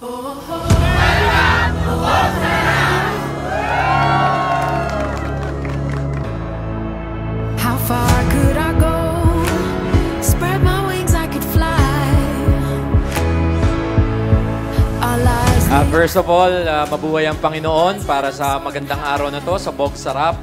How far could I go? Spread my wings, I could fly. Our lives First of all, mabuhay ang Panginoon para sa magandang araw na to sa Bog Sarap,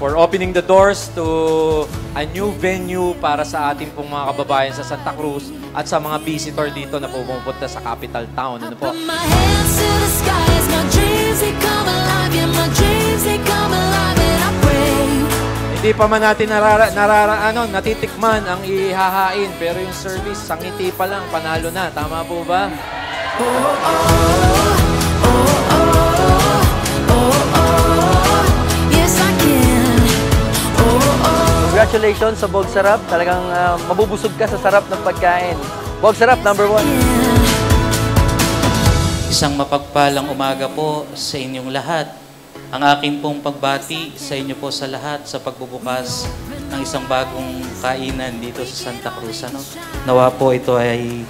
for opening the doors to a new venue para sa ating pong mga kababayan sa Santa Cruz at sa mga visitor dito na pumupunta sa capital town. Ano po? my hands to the skies, my dreams they come alive, yeah, my dreams they come alive, and I pray. Hindi pa man natin natitikman ang ihahain, pero yung service, sa ngiti pa lang, panalo na. Tama po ba? Yes, I can. Congratulations sa Bog Sarap. Talagang mabubusog ka sa sarap ng pagkain. Bog Sarap, #1. Isang mapagpalang umaga po sa inyong lahat. Ang aking pong pagbati sa inyo po sa lahat sa pagbubukas ng isang bagong kainan dito sa Santa Cruz. Nawa po ito ay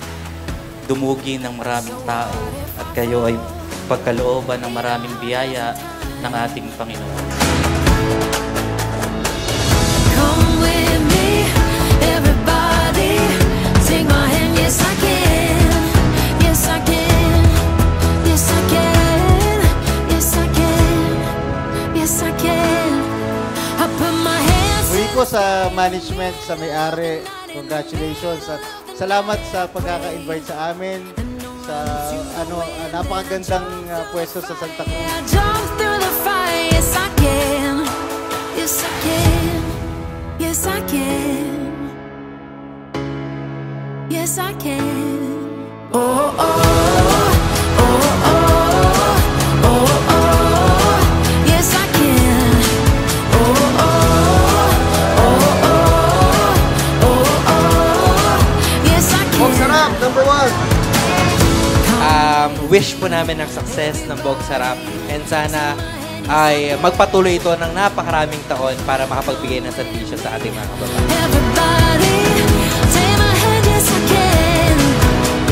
dumugi ng maraming tao at kayo ay pagkalooban ng maraming biyaya ng ating Panginoon. Come with me, everybody. Take my hand, yes I can. Yes I can. Yes I can. Yes I can. Yes I can. I put my hands Muli po sa management, sa may-ari, congratulations at salamat sa pagkaka-invite sa amin sa napakagandang pwesto sa Santa Cruz. I jump through the fire, yes I can. Yes I can. Yes I can. Yes I can. Oh oh oh oh oh oh. Yes I can. Oh oh oh oh oh oh. Yes I can. Bog Sarap, #1. Wish po namin ng success ng Bog Sarap and sana ay magpatuloy ito ng napakaraming taon para makapagbigay ng serbisyo sa ating mga kababayan. Everybody, take my hand, yes I can.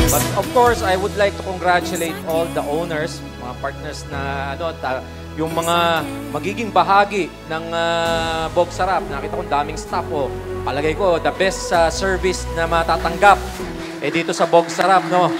Yes, But of course, I would like to congratulate all the owners, mga partners na yung mga magiging bahagi ng Bog Sarap. Nakita ko daming staff. Palagay ko, the best service na matatanggap dito sa Bog Sarap, no?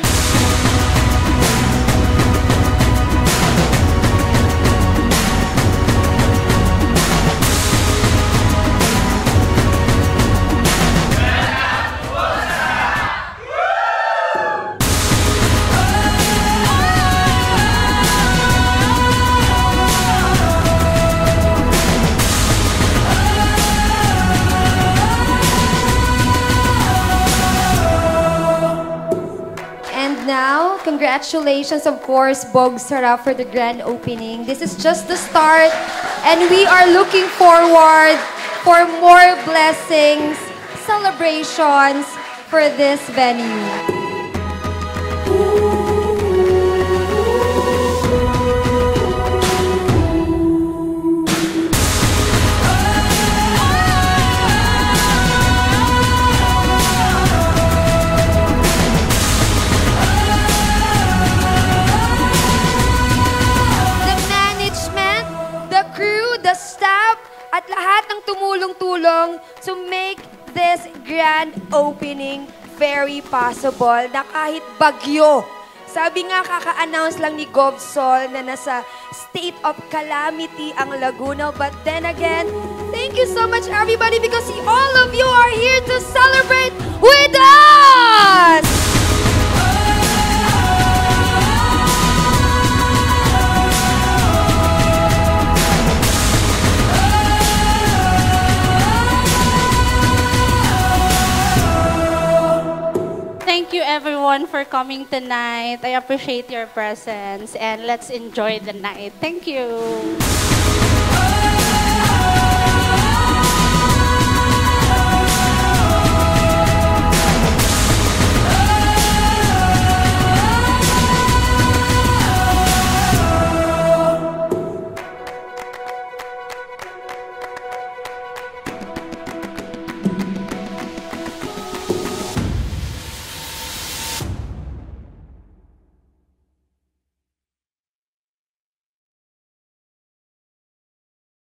Now, congratulations, of course, Bog Sarap for the grand opening. This is just the start, and we are looking forward for more blessings, celebrations for this venue. At lahat ng tumulong-tulong to make this grand opening very possible na kahit bagyo. Sabi nga, kaka-announce lang ni Gobsol na nasa state of calamity ang Laguna. But then again, thank you so much everybody because all of you are here to celebrate with us! Thank you everyone for coming tonight. I appreciate your presence and let's enjoy the night. Thank you.